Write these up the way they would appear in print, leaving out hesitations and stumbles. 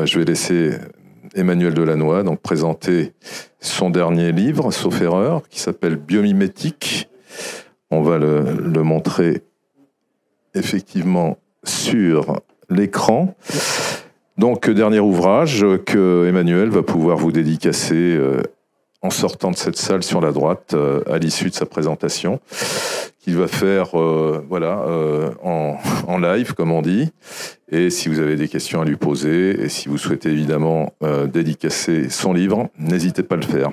je vais laisser Emmanuel Delannoy donc présenter son dernier livre, sauf erreur, qui s'appelle Biomimétique. On va le montrer effectivement sur l'écran. Donc, dernier ouvrage que Emmanuel va pouvoir vous dédicacer en sortant de cette salle sur la droite à l'issue de sa présentation, qu'il va faire en live, comme on dit. Et si vous avez des questions à lui poser, et si vous souhaitez évidemment dédicacer son livre, n'hésitez pas à le faire.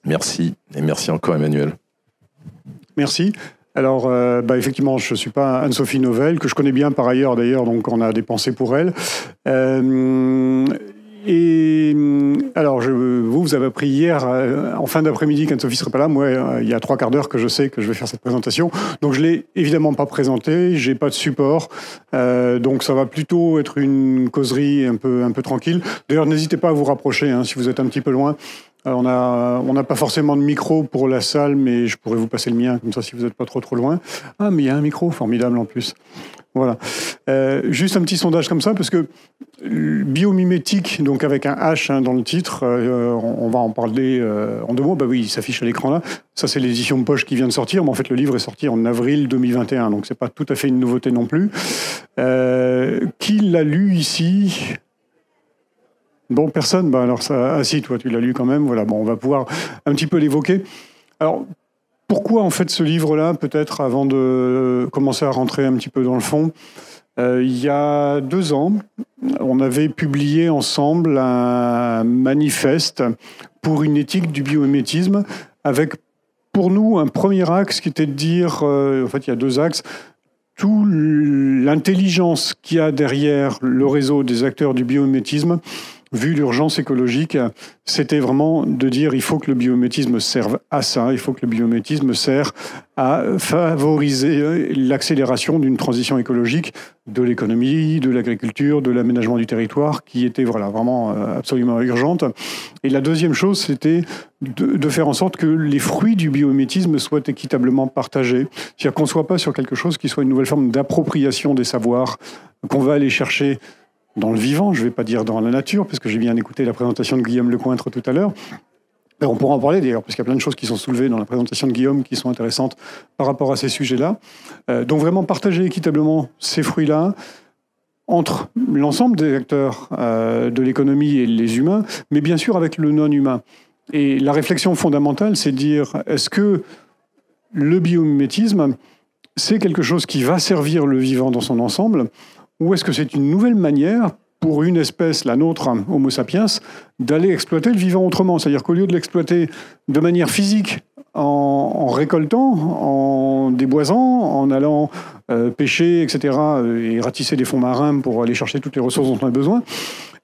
Merci, et merci encore Emmanuel. Merci. Alors, effectivement, je ne suis pas Anne-Sophie Novelle, que je connais bien par ailleurs, d'ailleurs, donc on a des pensées pour elle. Alors, vous avez appris hier, en fin d'après-midi, qu'Anne-Sophie ne serait pas là. Moi, il y a 3/4 d'heure que je sais que je vais faire cette présentation. Donc, je ne l'ai évidemment pas présentée, je n'ai pas de support. Donc, ça va plutôt être une causerie un peu tranquille. D'ailleurs, n'hésitez pas à vous rapprocher, hein, si vous êtes un petit peu loin. On n'a pas forcément de micro pour la salle, mais je pourrais vous passer le mien, comme ça, si vous n'êtes pas trop loin. Ah, mais il y a un micro, formidable en plus. Voilà. Juste un petit sondage comme ça, parce que biomimétique, donc avec un H dans le titre, on va en parler en 2 mots. Bah oui, il s'affiche à l'écran là. Ça, c'est l'édition de poche qui vient de sortir, mais en fait, le livre est sorti en avril 2021, donc c'est pas tout à fait une nouveauté non plus. Qui l'a lu ici ? Bon, personne. Bah alors ça. Ah si, toi, tu l'as lu quand même. Voilà. Bon, on va pouvoir un petit peu l'évoquer. Alors, pourquoi en fait ce livre-là, peut-être avant de commencer à rentrer un petit peu dans le fond, il y a 2 ans, on avait publié ensemble un manifeste pour une éthique du biomimétisme, avec pour nous un premier axe qui était de dire, en fait, il y a 2 axes. Toute l'intelligence qu'il y a derrière le réseau des acteurs du biomimétisme, vu l'urgence écologique, c'était vraiment de dire il faut que le biomimétisme serve à ça, il faut que le biomimétisme serve à favoriser l'accélération d'une transition écologique de l'économie, de l'agriculture, de l'aménagement du territoire, qui était vraiment absolument urgente. Et la deuxième chose, c'était de faire en sorte que les fruits du biomimétisme soient équitablement partagés. C'est-à-dire qu'on ne soit pas sur quelque chose qui soit une nouvelle forme d'appropriation des savoirs, qu'on va aller chercher dans le vivant, je ne vais pas dire dans la nature, parce que j'ai bien écouté la présentation de Guillaume Lecointre tout à l'heure. Mais on pourra en parler d'ailleurs, parce qu'il y a plein de choses qui sont soulevées dans la présentation de Guillaume qui sont intéressantes par rapport à ces sujets-là. Donc vraiment partager équitablement ces fruits-là entre l'ensemble des acteurs de l'économie et les humains, mais bien sûr avec le non-humain. Et la réflexion fondamentale, c'est de dire, est-ce que le biomimétisme, c'est quelque chose qui va servir le vivant dans son ensemble, ou est-ce que c'est une nouvelle manière pour une espèce, la nôtre, Homo sapiens, d'aller exploiter le vivant autrement? C'est-à-dire qu'au lieu de l'exploiter de manière physique, en récoltant, en déboisant, en allant pêcher, etc., et ratisser des fonds marins pour aller chercher toutes les ressources dont on a besoin,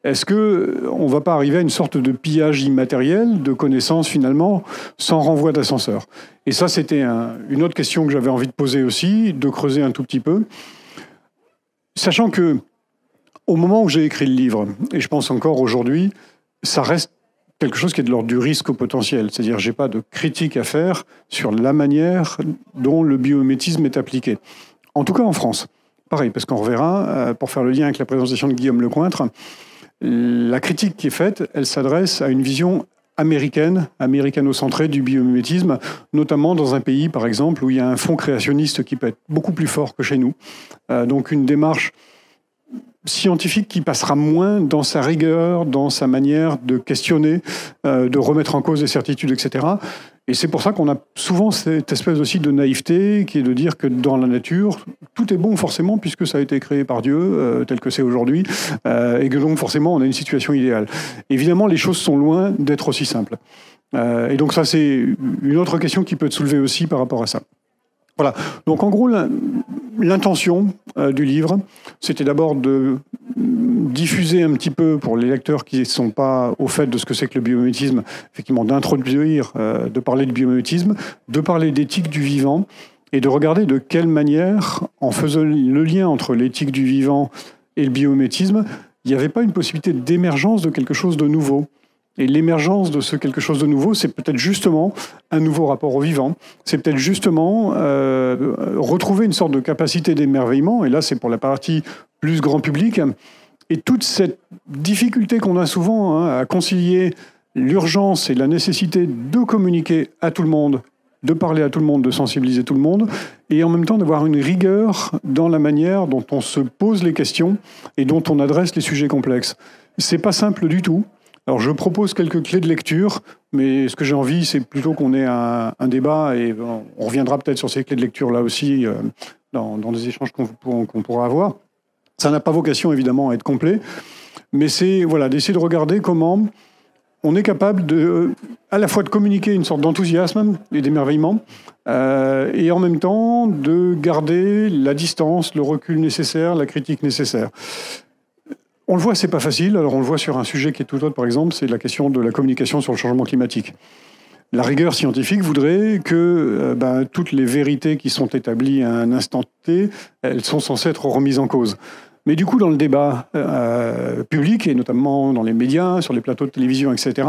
est-ce qu'on ne va pas arriver à une sorte de pillage immatériel de connaissances, finalement, sans renvoi d'ascenseur? Et ça, c'était une autre question que j'avais envie de poser aussi, de creuser un tout petit peu. Sachant que, au moment où j'ai écrit le livre, et je pense encore aujourd'hui, ça reste quelque chose qui est de l'ordre du risque au potentiel. C'est-à-dire que je n'ai pas de critique à faire sur la manière dont le biomimétisme est appliqué. En tout cas en France. Pareil, parce qu'on reverra, pour faire le lien avec la présentation de Guillaume Lecointre, la critique qui est faite, elle s'adresse à une vision américaine, américano-centrée du biomimétisme, notamment dans un pays, par exemple, où il y a un fonds créationniste qui peut être beaucoup plus fort que chez nous. Donc une démarche scientifique qui passera moins dans sa rigueur, dans sa manière de questionner, de remettre en cause des certitudes, etc. Et c'est pour ça qu'on a souvent cette espèce aussi de naïveté qui est de dire que dans la nature, tout est bon forcément puisque ça a été créé par Dieu, tel que c'est aujourd'hui, et que donc forcément on a une situation idéale. Évidemment, les choses sont loin d'être aussi simples. Et donc ça, c'est une autre question qui peut être soulevée aussi par rapport à ça. Voilà. Donc en gros, l'intention du livre, c'était d'abord de diffuser un petit peu pour les lecteurs qui ne sont pas au fait de ce que c'est que le biomimétisme, effectivement d'introduire, de parler de biomimétisme, de parler d'éthique du vivant et de regarder de quelle manière, en faisant le lien entre l'éthique du vivant et le biomimétisme, il n'y avait pas une possibilité d'émergence de quelque chose de nouveau. Et l'émergence de ce quelque chose de nouveau, c'est peut-être justement un nouveau rapport au vivant. C'est peut-être justement retrouver une sorte de capacité d'émerveillement. Et là, c'est pour la partie plus grand public. Et toute cette difficulté qu'on a souvent à concilier l'urgence et la nécessité de communiquer à tout le monde, de parler à tout le monde, de sensibiliser tout le monde, et en même temps d'avoir une rigueur dans la manière dont on se pose les questions et dont on adresse les sujets complexes. C'est pas simple du tout. Alors je propose quelques clés de lecture, mais ce que j'ai envie, c'est plutôt qu'on ait un débat, et on reviendra peut-être sur ces clés de lecture là aussi, dans des échanges qu'on pourra avoir. Ça n'a pas vocation évidemment à être complet, mais c'est d'essayer de regarder comment on est capable à la fois de communiquer une sorte d'enthousiasme et d'émerveillement, et en même temps de garder la distance, le recul nécessaire, la critique nécessaire. On le voit, c'est pas facile. Alors on le voit sur un sujet qui est tout autre, par exemple, c'est la question de la communication sur le changement climatique. La rigueur scientifique voudrait que toutes les vérités qui sont établies à un instant T, elles sont censées être remises en cause. Mais du coup, dans le débat public, et notamment dans les médias, sur les plateaux de télévision, etc.,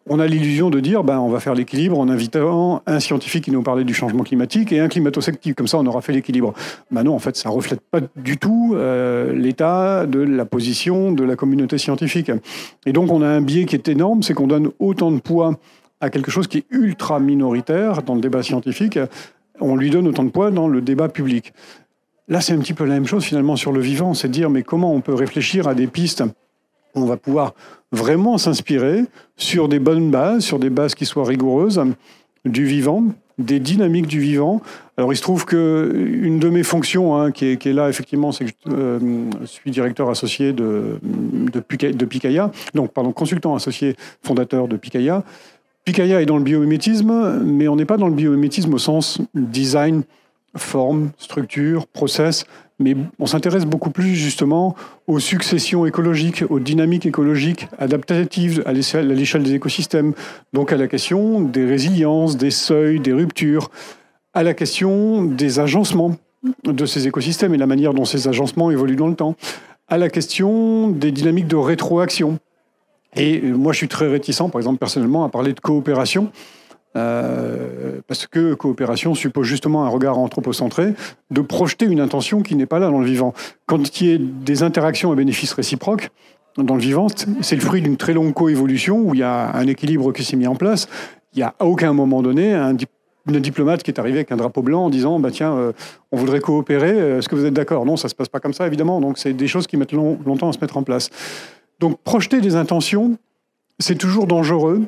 on a l'illusion de dire on va faire l'équilibre en invitant un scientifique qui nous parlait du changement climatique et un climato-sceptique. Comme ça, on aura fait l'équilibre. Non, en fait, ça ne reflète pas du tout l'état de la position de la communauté scientifique. Et donc, on a un biais qui est énorme, c'est qu'on donne autant de poids à quelque chose qui est ultra minoritaire dans le débat scientifique, on lui donne autant de poids dans le débat public. Là, c'est un petit peu la même chose finalement sur le vivant, c'est de dire mais comment on peut réfléchir à des pistes où on va pouvoir vraiment s'inspirer sur des bonnes bases, sur des bases qui soient rigoureuses, du vivant, des dynamiques du vivant. Alors, il se trouve qu'une de mes fonctions, qui est là, effectivement, c'est que je suis directeur associé de Picaya, donc, consultant associé fondateur de Picaya. Picaya est dans le biomimétisme, mais on n'est pas dans le biomimétisme au sens design, forme, structure, process, mais on s'intéresse beaucoup plus justement aux successions écologiques, aux dynamiques écologiques adaptatives à l'échelle des écosystèmes, donc à la question des résiliences, des seuils, des ruptures, à la question des agencements de ces écosystèmes et la manière dont ces agencements évoluent dans le temps, à la question des dynamiques de rétroaction. Et moi, je suis très réticent, par exemple, personnellement, à parler de coopération, parce que coopération suppose justement un regard anthropocentré, de projeter une intention qui n'est pas là dans le vivant. Quand il y a des interactions à bénéfice réciproque, dans le vivant, c'est le fruit d'une très longue coévolution où il y a un équilibre qui s'est mis en place. Il n'y a à aucun moment donné un diplomate qui est arrivé avec un drapeau blanc en disant on voudrait coopérer, est-ce que vous êtes d'accord? Non, ça ne se passe pas comme ça, évidemment. Donc, c'est des choses qui mettent longtemps à se mettre en place. Donc, projeter des intentions, c'est toujours dangereux.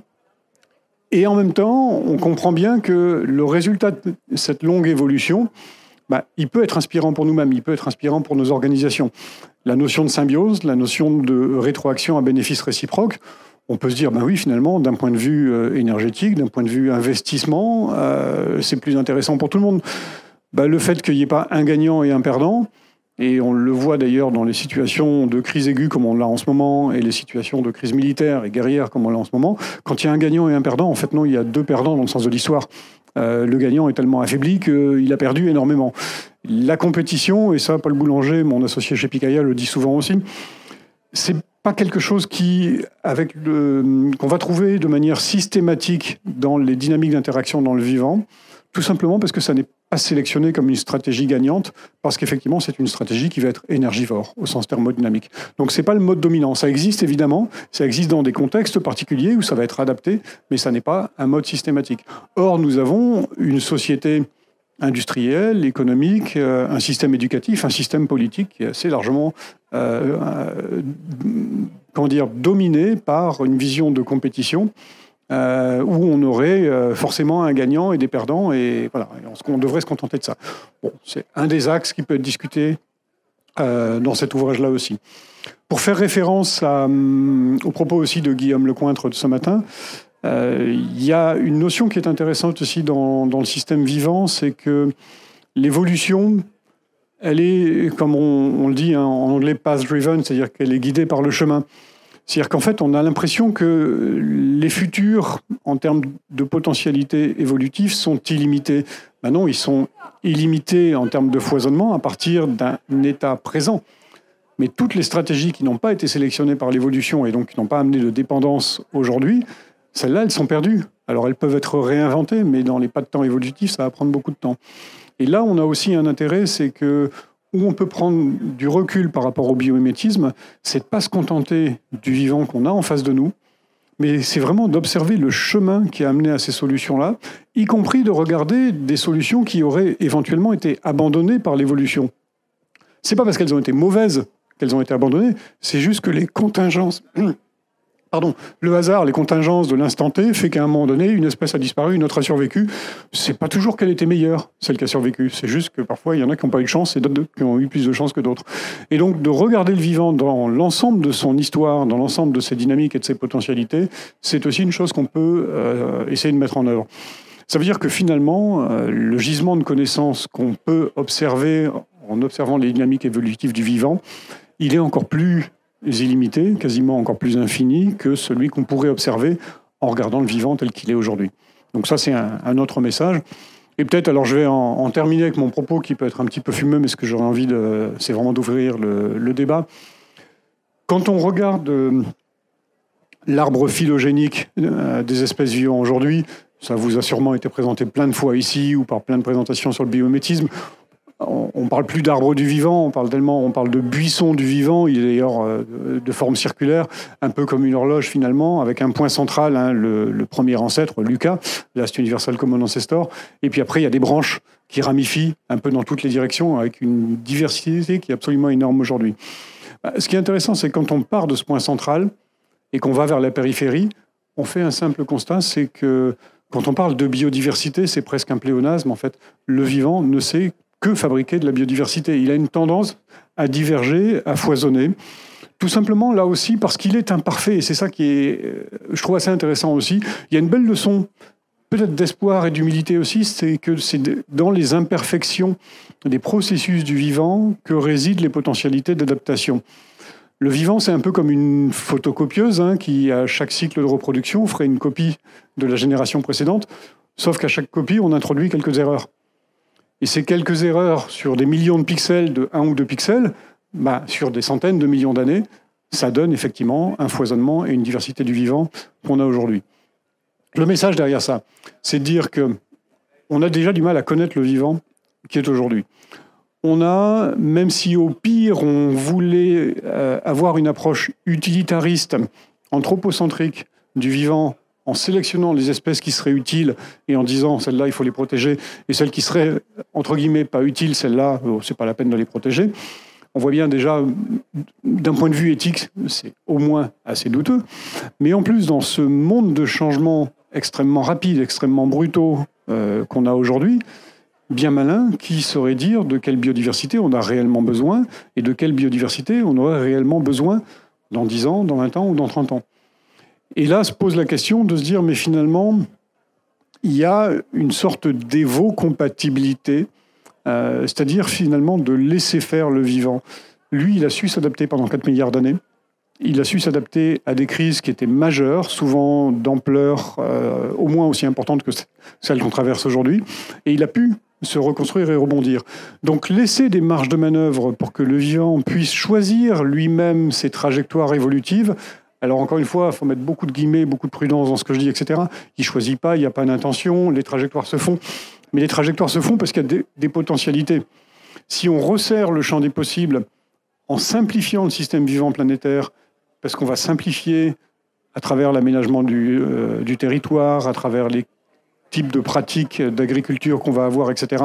Et en même temps, on comprend bien que le résultat de cette longue évolution, il peut être inspirant pour nous-mêmes, il peut être inspirant pour nos organisations. La notion de symbiose, la notion de rétroaction à bénéfice réciproque, on peut se dire, oui, finalement, d'un point de vue énergétique, d'un point de vue investissement, c'est plus intéressant pour tout le monde. Le fait qu'il n'y ait pas un gagnant et un perdant, et on le voit d'ailleurs dans les situations de crise aiguë comme on l'a en ce moment, et les situations de crise militaire et guerrière comme on l'a en ce moment, quand il y a un gagnant et un perdant, en fait non, il y a deux perdants dans le sens de l'histoire. Le gagnant est tellement affaibli qu'il a perdu énormément. La compétition, et ça, Paul Boulanger, mon associé chez Picaya, le dit souvent aussi, c'est pas quelque chose qu'on va trouver de manière systématique dans les dynamiques d'interaction dans le vivant, tout simplement parce que ça n'est pas sélectionné comme une stratégie gagnante, parce qu'effectivement, c'est une stratégie qui va être énergivore, au sens thermodynamique. Donc, c'est pas le mode dominant. Ça existe, évidemment. Ça existe dans des contextes particuliers où ça va être adapté, mais ça n'est pas un mode systématique. Or, nous avons une société industrielle, économique, un système éducatif, un système politique qui est assez largement dominé par une vision de compétition où on aurait forcément un gagnant et des perdants, et voilà, on devrait se contenter de ça. Bon, c'est un des axes qui peut être discuté dans cet ouvrage-là aussi. Pour faire référence au propos aussi de Guillaume Lecointre de ce matin, il y a une notion qui est intéressante aussi dans le système vivant, c'est que l'évolution, elle est, comme on le dit en anglais, path-driven, c'est-à-dire qu'elle est guidée par le chemin. C'est-à-dire qu'en fait, on a l'impression que les futurs, en termes de potentialité évolutive, sont illimités. Non, ils sont illimités en termes de foisonnement à partir d'un état présent. Mais toutes les stratégies qui n'ont pas été sélectionnées par l'évolution et donc qui n'ont pas amené de dépendance aujourd'hui, celles-là, elles sont perdues. Alors, elles peuvent être réinventées, mais dans les pas de temps évolutifs, ça va prendre beaucoup de temps. Et là, on a aussi un intérêt, c'est que où on peut prendre du recul par rapport au biomimétisme, c'est de ne pas se contenter du vivant qu'on a en face de nous, mais c'est vraiment d'observer le chemin qui a amené à ces solutions-là, y compris de regarder des solutions qui auraient éventuellement été abandonnées par l'évolution. C'est pas parce qu'elles ont été mauvaises qu'elles ont été abandonnées, c'est juste que les contingences... le hasard, les contingences de l'instant T fait qu'à un moment donné, une espèce a disparu, une autre a survécu. C'est pas toujours qu'elle était meilleure, celle qui a survécu. C'est juste que parfois, il y en a qui n'ont pas eu de chance et d'autres qui ont eu plus de chance que d'autres. Et donc, de regarder le vivant dans l'ensemble de son histoire, dans l'ensemble de ses dynamiques et de ses potentialités, c'est aussi une chose qu'on peut essayer de mettre en œuvre. Ça veut dire que finalement, le gisement de connaissances qu'on peut observer en observant les dynamiques évolutives du vivant, il est encore plus illimité, quasiment encore plus infini que celui qu'on pourrait observer en regardant le vivant tel qu'il est aujourd'hui. Donc ça, c'est un autre message. Et peut-être, alors je vais en terminer avec mon propos qui peut être un petit peu fumeux, mais ce que j'aurais envie, c'est vraiment d'ouvrir le débat. Quand on regarde l'arbre phylogénique des espèces vivantes aujourd'hui, ça vous a sûrement été présenté plein de fois ici ou par plein de présentations sur le biomimétisme. On ne parle plus d'arbre du vivant, on parle de buisson du vivant. Il est d'ailleurs de forme circulaire, un peu comme une horloge finalement, avec un point central, hein, le premier ancêtre, Lucas, Last Universal Common Ancestor. Et puis après, il y a des branches qui ramifient un peu dans toutes les directions, avec une diversité qui est absolument énorme aujourd'hui. Ce qui est intéressant, c'est quand on part de ce point central et qu'on va vers la périphérie, on fait un simple constat, c'est que quand on parle de biodiversité, c'est presque un pléonasme. En fait, le vivant ne sait que fabriquer de la biodiversité. Il a une tendance à diverger, à foisonner. Tout simplement, là aussi, parce qu'il est imparfait. Et c'est ça qui est, je trouve, assez intéressant aussi. Il y a une belle leçon, peut-être d'espoir et d'humilité aussi, c'est que c'est dans les imperfections des processus du vivant que résident les potentialités d'adaptation. Le vivant, c'est un peu comme une photocopieuse qui, à chaque cycle de reproduction, ferait une copie de la génération précédente, sauf qu'à chaque copie, on introduit quelques erreurs. Et ces quelques erreurs sur des millions de pixels, de 1 ou 2 pixels, sur des centaines de millions d'années, ça donne effectivement un foisonnement et une diversité du vivant qu'on a aujourd'hui. Le message derrière ça, c'est de dire qu'on a déjà du mal à connaître le vivant qui est aujourd'hui. On a, même si au pire on voulait avoir une approche utilitariste, anthropocentrique du vivant, en sélectionnant les espèces qui seraient utiles et en disant celles-là, il faut les protéger, et celles qui seraient, entre guillemets, pas utiles, celles-là, c'est pas la peine de les protéger. On voit bien déjà, d'un point de vue éthique, c'est au moins assez douteux. Mais en plus, dans ce monde de changements extrêmement rapides, extrêmement brutaux qu'on a aujourd'hui, bien malin, qui saurait dire de quelle biodiversité on a réellement besoin et de quelle biodiversité on aurait réellement besoin dans 10 ans, dans 20 ans ou dans 30 ans. Et là se pose la question de se dire, mais finalement, il y a une sorte d'évo-compatibilité, c'est-à-dire finalement de laisser faire le vivant. Lui, il a su s'adapter pendant 4 milliards d'années. Il a su s'adapter à des crises qui étaient majeures, souvent d'ampleur au moins aussi importante que celle qu'on traverse aujourd'hui. Et il a pu se reconstruire et rebondir. Donc laisser des marges de manœuvre pour que le vivant puisse choisir lui-même ses trajectoires évolutives. Alors encore une fois, il faut mettre beaucoup de guillemets, beaucoup de prudence dans ce que je dis, etc. Il ne choisit pas, il n'y a pas d'intention, les trajectoires se font. Mais les trajectoires se font parce qu'il y a des potentialités. Si on resserre le champ des possibles en simplifiant le système vivant planétaire, parce qu'on va simplifier à travers l'aménagement du territoire, à travers les types de pratiques d'agriculture qu'on va avoir, etc.,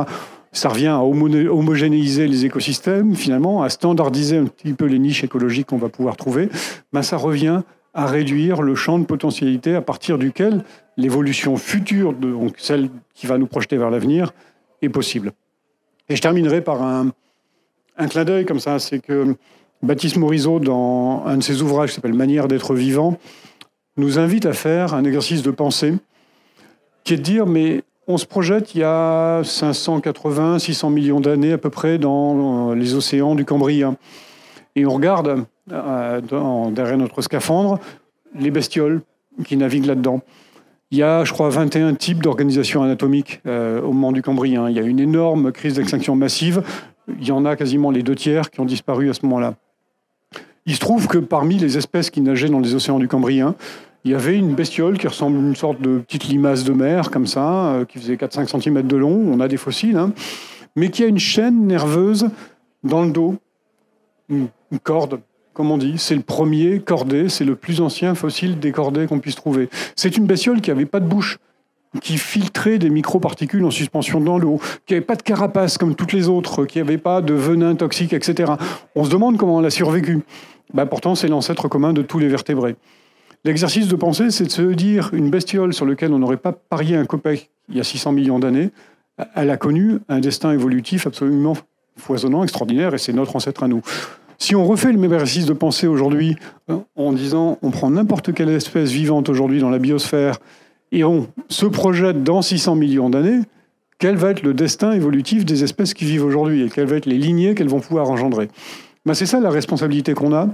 ça revient à homogénéiser les écosystèmes, finalement, à standardiser un petit peu les niches écologiques qu'on va pouvoir trouver. Ça revient à réduire le champ de potentialité à partir duquel l'évolution future, donc celle qui va nous projeter vers l'avenir, est possible. Et je terminerai par un clin d'œil comme ça, c'est que Baptiste Morisot, dans un de ses ouvrages qui s'appelle « Manière d'être vivant », nous invite à faire un exercice de pensée qui est de dire, mais on se projette il y a 580, 600 millions d'années à peu près dans les océans du Cambrien. Et on regarde derrière notre scaphandre les bestioles qui naviguent là-dedans. Il y a, je crois, 21 types d'organisations anatomiques au moment du Cambrien. Il y a une énorme crise d'extinction massive. Il y en a quasiment les 2/3 qui ont disparu à ce moment-là. Il se trouve que parmi les espèces qui nageaient dans les océans du Cambrien, il y avait une bestiole qui ressemble à une sorte de petite limace de mer, comme ça, qui faisait 4-5 cm de long. On a des fossiles, mais qui a une chaîne nerveuse dans le dos, une corde, comme on dit. C'est le premier cordé, c'est le plus ancien fossile décordé qu'on puisse trouver. C'est une bestiole qui n'avait pas de bouche, qui filtrait des microparticules en suspension dans l'eau, qui n'avait pas de carapace comme toutes les autres, qui n'avait pas de venin toxique, etc. On se demande comment elle a survécu. Pourtant, c'est l'ancêtre commun de tous les vertébrés. L'exercice de pensée, c'est de se dire, une bestiole sur laquelle on n'aurait pas parié un copec il y a 600 millions d'années, elle a connu un destin évolutif absolument foisonnant, extraordinaire, et c'est notre ancêtre à nous. Si on refait le même exercice de pensée aujourd'hui, en disant, on prend n'importe quelle espèce vivante aujourd'hui dans la biosphère, et on se projette dans 600 millions d'années, quel va être le destin évolutif des espèces qui vivent aujourd'hui et quelles vont être les lignées qu'elles vont pouvoir engendrer. C'est ça la responsabilité qu'on a,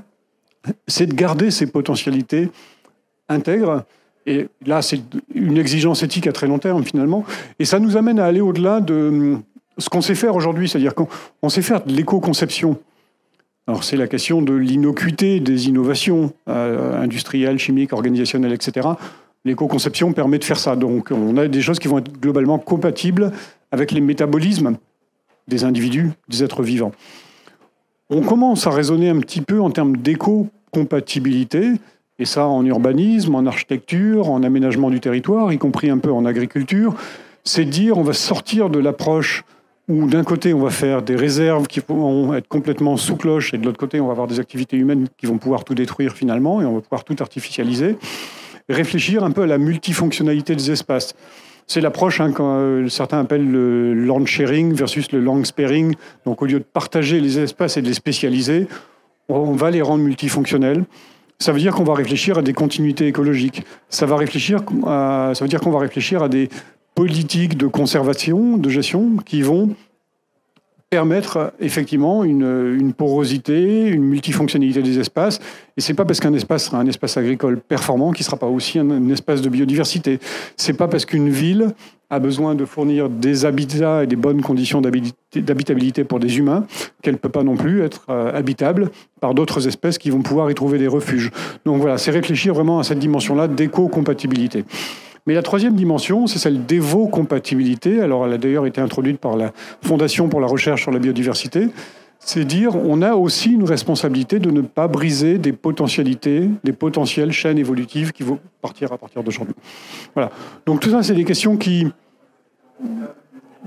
c'est de garder ces potentialités intègres. Et là, c'est une exigence éthique à très long terme, finalement. Et ça nous amène à aller au-delà de ce qu'on sait faire aujourd'hui, c'est-à-dire qu'on sait faire de l'éco-conception. Alors, c'est la question de l'innocuité des innovations industrielles, chimiques, organisationnelles, etc. L'éco-conception permet de faire ça. Donc, on a des choses qui vont être globalement compatibles avec les métabolismes des individus, des êtres vivants. On commence à raisonner un petit peu en termes d'éco-compatibilité, et ça en urbanisme, en architecture, en aménagement du territoire, y compris un peu en agriculture. C'est de dire on va sortir de l'approche où d'un côté on va faire des réserves qui vont être complètement sous cloche, et de l'autre côté on va avoir des activités humaines qui vont pouvoir tout détruire finalement, et on va pouvoir tout artificialiser. Réfléchir un peu à la multifonctionnalité des espaces. C'est l'approche quand certains appellent le land sharing versus le land sparing. Donc au lieu de partager les espaces et de les spécialiser, on va les rendre multifonctionnels. Ça veut dire qu'on va réfléchir à des continuités écologiques. Ça veut dire qu'on va réfléchir à des politiques de conservation, de gestion, qui vont permettre effectivement une porosité, une multifonctionnalité des espaces. Et c'est pas parce qu'un espace sera un espace agricole performant qu'il sera pas aussi un espace de biodiversité. C'est pas parce qu'une ville a besoin de fournir des habitats et des bonnes conditions d'habitabilité pour des humains qu'elle peut pas non plus être habitable par d'autres espèces qui vont pouvoir y trouver des refuges. Donc voilà, c'est réfléchir vraiment à cette dimension-là d'éco-compatibilité. Mais la troisième dimension, c'est celle d'évo-compatibilité. Alors, elle a d'ailleurs été introduite par la Fondation pour la recherche sur la biodiversité. C'est dire on a aussi une responsabilité de ne pas briser des potentialités, des potentielles chaînes évolutives qui vont partir à partir d'aujourd'hui. Voilà. Donc tout ça, c'est des questions qui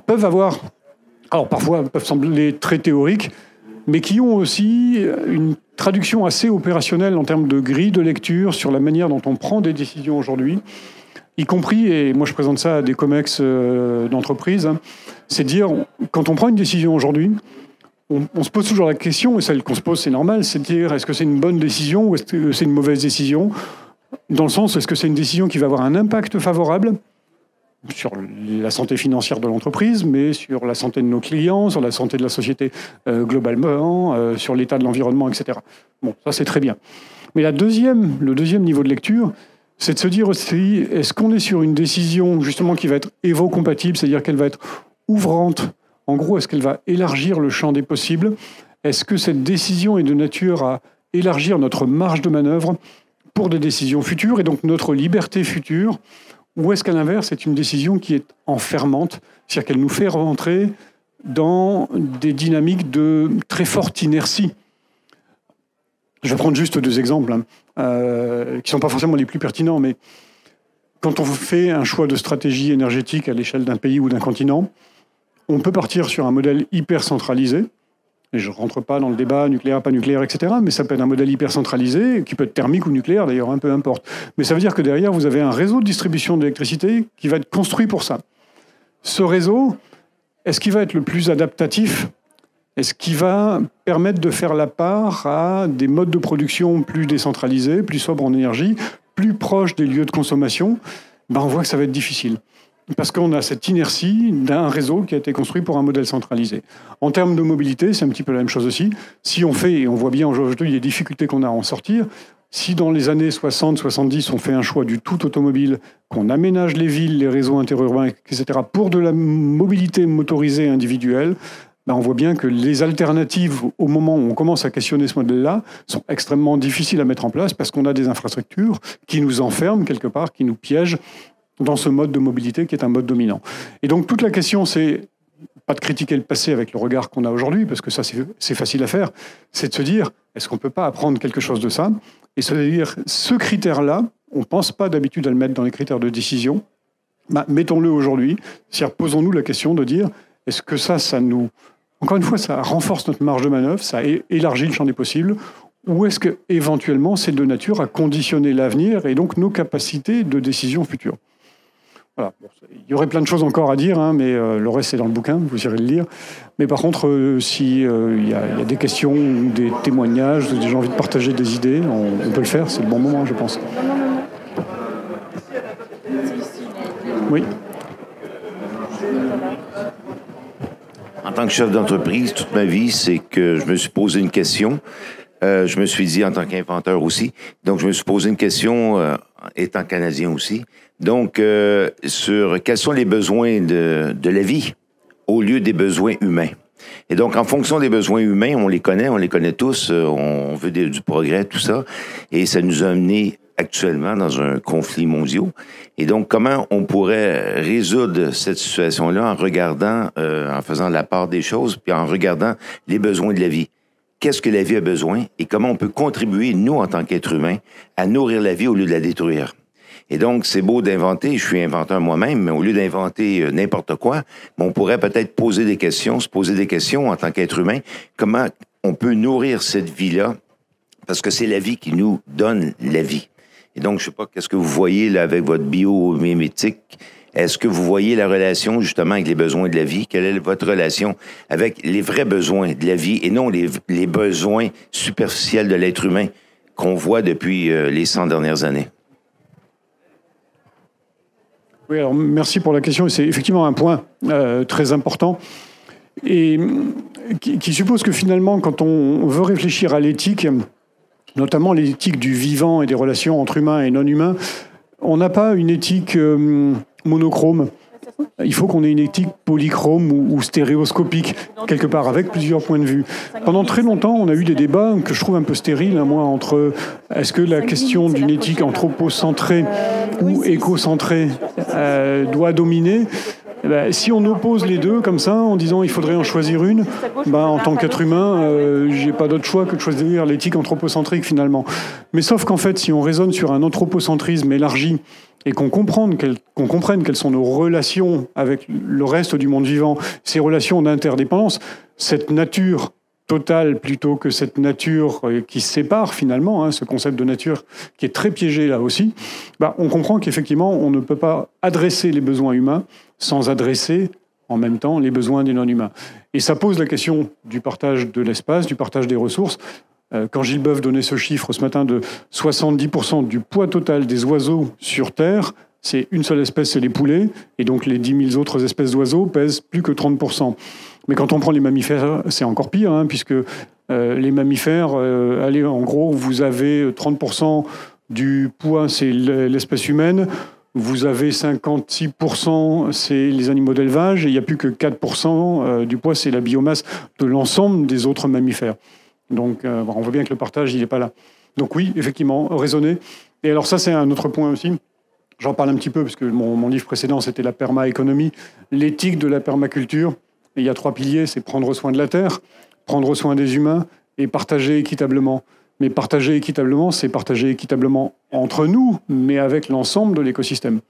peuvent avoir, alors parfois peuvent sembler très théoriques, mais qui ont aussi une traduction assez opérationnelle en termes de grille de lecture sur la manière dont on prend des décisions aujourd'hui. Y compris, et moi je présente ça à des comex d'entreprise, c'est de dire, quand on prend une décision aujourd'hui, on se pose toujours la question, et celle qu'on se pose c'est normal, c'est de dire est-ce que c'est une bonne décision ou est-ce que c'est une mauvaise décision ? Dans le sens, est-ce que c'est une décision qui va avoir un impact favorable sur la santé financière de l'entreprise, mais sur la santé de nos clients, sur la santé de la société globalement, sur l'état de l'environnement, etc. Bon, ça c'est très bien. Mais le deuxième niveau de lecture, c'est de se dire aussi, est-ce qu'on est sur une décision justement qui va être évo-compatible, c'est-à-dire qu'elle va être ouvrante. En gros, est-ce qu'elle va élargir le champ des possibles ? Est-ce que cette décision est de nature à élargir notre marge de manœuvre pour des décisions futures et donc notre liberté future ? Ou est-ce qu'à l'inverse, c'est une décision qui est enfermante, c'est-à-dire qu'elle nous fait rentrer dans des dynamiques de très forte inertie ? Je vais prendre juste deux exemples qui ne sont pas forcément les plus pertinents, mais quand on fait un choix de stratégie énergétique à l'échelle d'un pays ou d'un continent, on peut partir sur un modèle hyper centralisé, et je ne rentre pas dans le débat nucléaire, pas nucléaire, etc., mais ça peut être un modèle hyper centralisé, qui peut être thermique ou nucléaire d'ailleurs, un peu importe. Mais ça veut dire que derrière, vous avez un réseau de distribution d'électricité qui va être construit pour ça. Ce réseau, est-ce qu'il va être le plus adaptatif ? Est-ce qui va permettre de faire la part à des modes de production plus décentralisés, plus sobres en énergie, plus proches des lieux de consommation ? On voit que ça va être difficile. Parce qu'on a cette inertie d'un réseau qui a été construit pour un modèle centralisé. En termes de mobilité, c'est un petit peu la même chose aussi. Si on fait, et on voit bien aujourd'hui les difficultés qu'on a à en sortir, si dans les années 60-70, on fait un choix du tout automobile, qu'on aménage les villes, les réseaux interurbains, etc., pour de la mobilité motorisée individuelle, on voit bien que les alternatives, au moment où on commence à questionner ce modèle-là, sont extrêmement difficiles à mettre en place parce qu'on a des infrastructures qui nous enferment quelque part, qui nous piègent dans ce mode de mobilité qui est un mode dominant. Et donc toute la question, c'est pas de critiquer le passé avec le regard qu'on a aujourd'hui, parce que ça, c'est facile à faire, c'est de se dire, est-ce qu'on ne peut pas apprendre quelque chose de ça? Et se dire, ce critère-là, on ne pense pas d'habitude à le mettre dans les critères de décision, mettons-le aujourd'hui. C'est-à-dire, posons-nous la question de dire, est-ce que ça nous... Encore une fois, ça renforce notre marge de manœuvre, ça élargit le champ des possibles, ou est-ce qu'éventuellement, c'est de nature à conditionner l'avenir et donc nos capacités de décision future? Voilà. Il y aurait plein de choses encore à dire, mais le reste, c'est dans le bouquin, vous irez le lire. Mais par contre, s'il y a des questions ou des témoignages, des gens ont envie de partager des idées, on peut le faire, c'est le bon moment, je pense. Oui. En tant que chef d'entreprise, toute ma vie, c'est que je me suis posé une question. Je me suis dit, en tant qu'inventeur aussi, donc je me suis posé une question, étant Canadien aussi, donc sur quels sont les besoins de la vie au lieu des besoins humains. Et donc, en fonction des besoins humains, on les connaît tous, on veut du progrès, tout ça, et ça nous a amené actuellement dans un conflit mondial. Et donc, comment on pourrait résoudre cette situation-là en regardant, en faisant la part des choses, puis en regardant les besoins de la vie. Qu'est-ce que la vie a besoin et comment on peut contribuer, nous, en tant qu'êtres humains, à nourrir la vie au lieu de la détruire. Et donc, c'est beau d'inventer, je suis inventeur moi-même, mais au lieu d'inventer n'importe quoi, on pourrait peut-être se poser des questions en tant qu'être humain, comment on peut nourrir cette vie-là, parce que c'est la vie qui nous donne la vie. Et donc, je sais pas, qu'est-ce que vous voyez là avec votre biomimétique? Est-ce que vous voyez la relation justement avec les besoins de la vie? Quelle est votre relation avec les vrais besoins de la vie et non les besoins superficiels de l'être humain qu'on voit depuis les 100 dernières années? Oui, alors merci pour la question. C'est effectivement un point très important et qui suppose que finalement, quand on veut réfléchir à l'éthique, notamment l'éthique du vivant et des relations entre humains et non-humains, on n'a pas une éthique monochrome. Il faut qu'on ait une éthique polychrome ou stéréoscopique, quelque part, avec plusieurs points de vue. Pendant très longtemps, on a eu des débats que je trouve un peu stériles, moi, entre est-ce que la question d'une éthique anthropocentrée ou écocentrée doit dominer. Si on oppose les deux comme ça, en disant il faudrait en choisir une, en tant qu'être humain, j'ai pas d'autre choix que de choisir l'éthique anthropocentrique finalement. Mais sauf qu'en fait, si on raisonne sur un anthropocentrisme élargi et qu'on comprenne quelles sont nos relations avec le reste du monde vivant, ces relations d'interdépendance, cette nature totale plutôt que cette nature qui se sépare finalement, ce concept de nature qui est très piégé là aussi, on comprend qu'effectivement on ne peut pas adresser les besoins humains sans adresser en même temps les besoins des non-humains. Et ça pose la question du partage de l'espace, du partage des ressources. Quand Gilles Boeuf donnait ce chiffre ce matin de 70% du poids total des oiseaux sur Terre, c'est une seule espèce, c'est les poulets, et donc les 10 000 autres espèces d'oiseaux pèsent plus que 30%. Mais quand on prend les mammifères, c'est encore pire, puisque les mammifères, en gros, vous avez 30% du poids, c'est l'espèce humaine, vous avez 56%, c'est les animaux d'élevage, et il n'y a plus que 4% du poids, c'est la biomasse de l'ensemble des autres mammifères. Donc, on voit bien que le partage, il n'est pas là. Donc oui, effectivement, raisonner. Et alors ça, c'est un autre point aussi. J'en parle un petit peu, parce que mon livre précédent, c'était la permaéconomie, l'éthique de la permaculture. Et il y a 3 piliers, c'est prendre soin de la terre, prendre soin des humains et partager équitablement. Mais partager équitablement, c'est partager équitablement entre nous, mais avec l'ensemble de l'écosystème.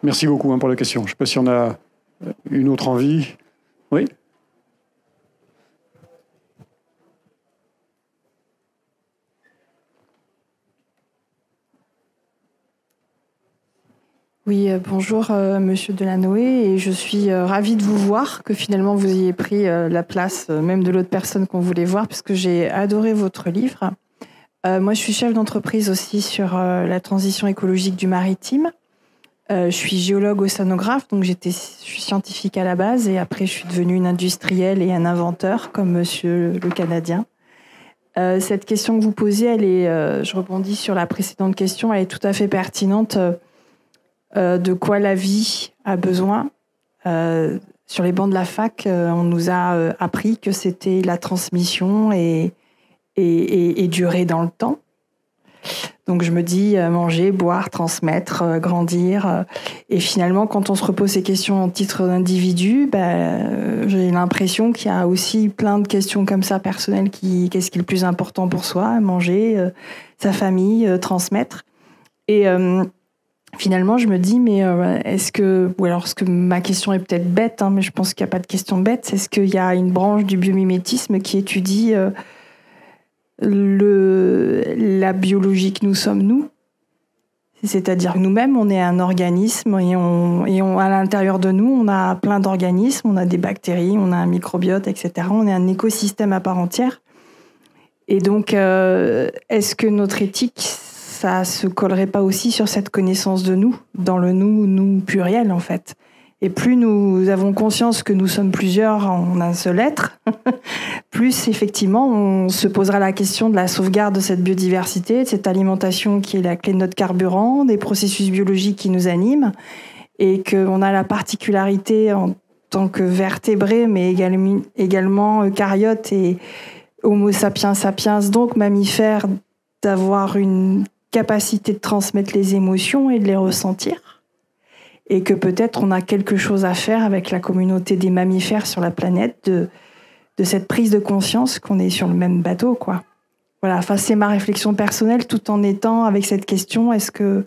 Merci beaucoup pour la question. Je ne sais pas si on a une autre envie. Oui ? Oui, bonjour Monsieur Delanoë, et je suis ravie de vous voir, que finalement vous ayez pris la place même de l'autre personne qu'on voulait voir, puisque j'ai adoré votre livre. Moi, je suis chef d'entreprise aussi sur la transition écologique du maritime. Je suis géologue océanographe, donc je suis scientifique à la base, et après je suis devenue une industrielle et un inventeur, comme Monsieur le Canadien. Cette question que vous posez, je rebondis sur la précédente question, elle est tout à fait pertinente. De quoi la vie a besoin. Sur les bancs de la fac, on nous a appris que c'était la transmission et durer dans le temps. Donc je me dis manger, boire, transmettre, grandir. Et finalement, quand on se repose ces questions en titre d'individu, j'ai l'impression qu'il y a aussi plein de questions comme ça personnelles. Qu'est-ce qui est le plus important pour soi? Manger, sa famille, transmettre. Et finalement, je me dis, mais ma question est peut-être bête, mais je pense qu'il n'y a pas de question bête. Est-ce qu'il y a une branche du biomimétisme qui étudie la biologie que nous sommes, nous? C'est-à-dire que nous-mêmes, on est un organisme et à l'intérieur de nous, on a plein d'organismes, on a des bactéries, on a un microbiote, etc. On est un écosystème à part entière. Et donc, est-ce que notre éthique, ça se collerait pas aussi sur cette connaissance de nous, dans le nous pluriel, en fait? Et plus nous avons conscience que nous sommes plusieurs en un seul être, plus effectivement on se posera la question de la sauvegarde de cette biodiversité, de cette alimentation qui est la clé de notre carburant, des processus biologiques qui nous animent, et qu'on a la particularité en tant que vertébrés, mais également eucaryotes et Homo sapiens sapiens, donc mammifères, d'avoir une capacité de transmettre les émotions et de les ressentir. Et que peut-être on a quelque chose à faire avec la communauté des mammifères sur la planète, de cette prise de conscience qu'on est sur le même bateau, quoi. Voilà, enfin, c'est ma réflexion personnelle, tout en étant avec cette question, est-ce que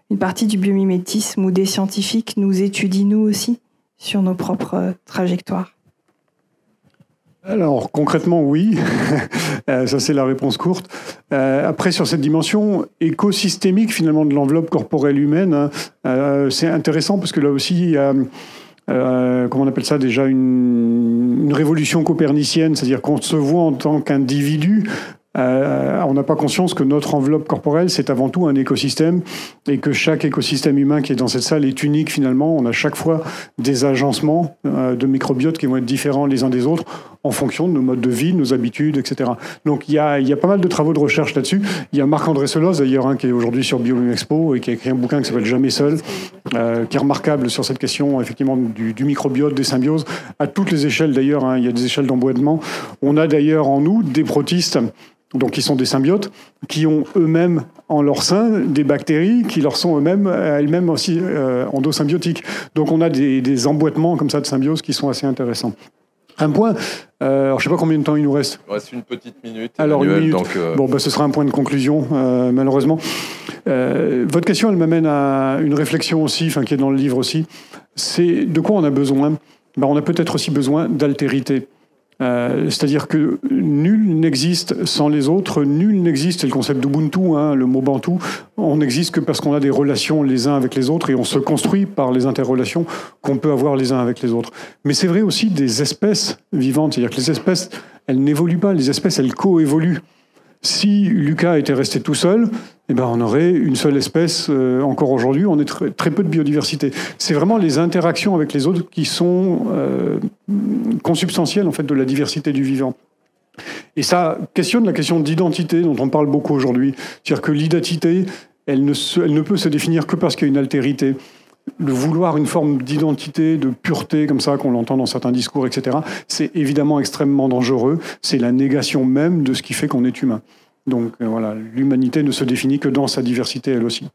une partie du biomimétisme ou des scientifiques nous étudient nous aussi sur nos propres trajectoires? Alors, concrètement, oui. Ça, c'est la réponse courte. Après, sur cette dimension écosystémique, finalement, de l'enveloppe corporelle humaine, c'est intéressant parce que là aussi, il y a, comment on appelle ça déjà, une révolution copernicienne, c'est-à-dire qu'on se voit en tant qu'individu. On n'a pas conscience que notre enveloppe corporelle, c'est avant tout un écosystème et que chaque écosystème humain qui est dans cette salle est unique finalement. On a chaque fois des agencements de microbiotes qui vont être différents les uns des autres en fonction de nos modes de vie, de nos habitudes, etc. Donc il y a pas mal de travaux de recherche là-dessus. Il y a Marc-André Seloz d'ailleurs qui est aujourd'hui sur BioMexpo et qui a écrit un bouquin qui s'appelle Jamais seul, qui est remarquable sur cette question effectivement du microbiote, des symbioses, à toutes les échelles d'ailleurs. Il y a des échelles d'emboîtement. On a d'ailleurs en nous des protistes, donc qui sont des symbiotes, qui ont eux-mêmes en leur sein des bactéries qui leur sont elles-mêmes aussi endosymbiotiques. Donc on a des emboîtements comme ça de symbiose qui sont assez intéressants. Un point, alors je ne sais pas combien de temps il nous reste. Il reste une petite minute. Alors Emmanuel, une minute, donc, ce sera un point de conclusion, malheureusement. Votre question, elle m'amène à une réflexion aussi, qui est dans le livre aussi. C'est de quoi on a besoin? On a peut-être aussi besoin d'altérité. C'est-à-dire que nul n'existe sans les autres, nul n'existe, c'est le concept d'Ubuntu, le mot bantou, on n'existe que parce qu'on a des relations les uns avec les autres et on se construit par les interrelations qu'on peut avoir les uns avec les autres. Mais c'est vrai aussi des espèces vivantes, c'est-à-dire que les espèces, elles n'évoluent pas, les espèces, elles coévoluent. Si Lucas était resté tout seul, on aurait une seule espèce encore aujourd'hui, on est très peu de biodiversité. C'est vraiment les interactions avec les autres qui sont consubstantielles en fait, de la diversité du vivant. Et ça questionne la question d'identité dont on parle beaucoup aujourd'hui. C'est-à-dire que l'identité, elle ne peut se définir que parce qu'il y a une altérité. De vouloir une forme d'identité, de pureté, comme ça, qu'on l'entend dans certains discours, etc., c'est évidemment extrêmement dangereux. C'est la négation même de ce qui fait qu'on est humain. Donc voilà, l'humanité ne se définit que dans sa diversité, elle aussi.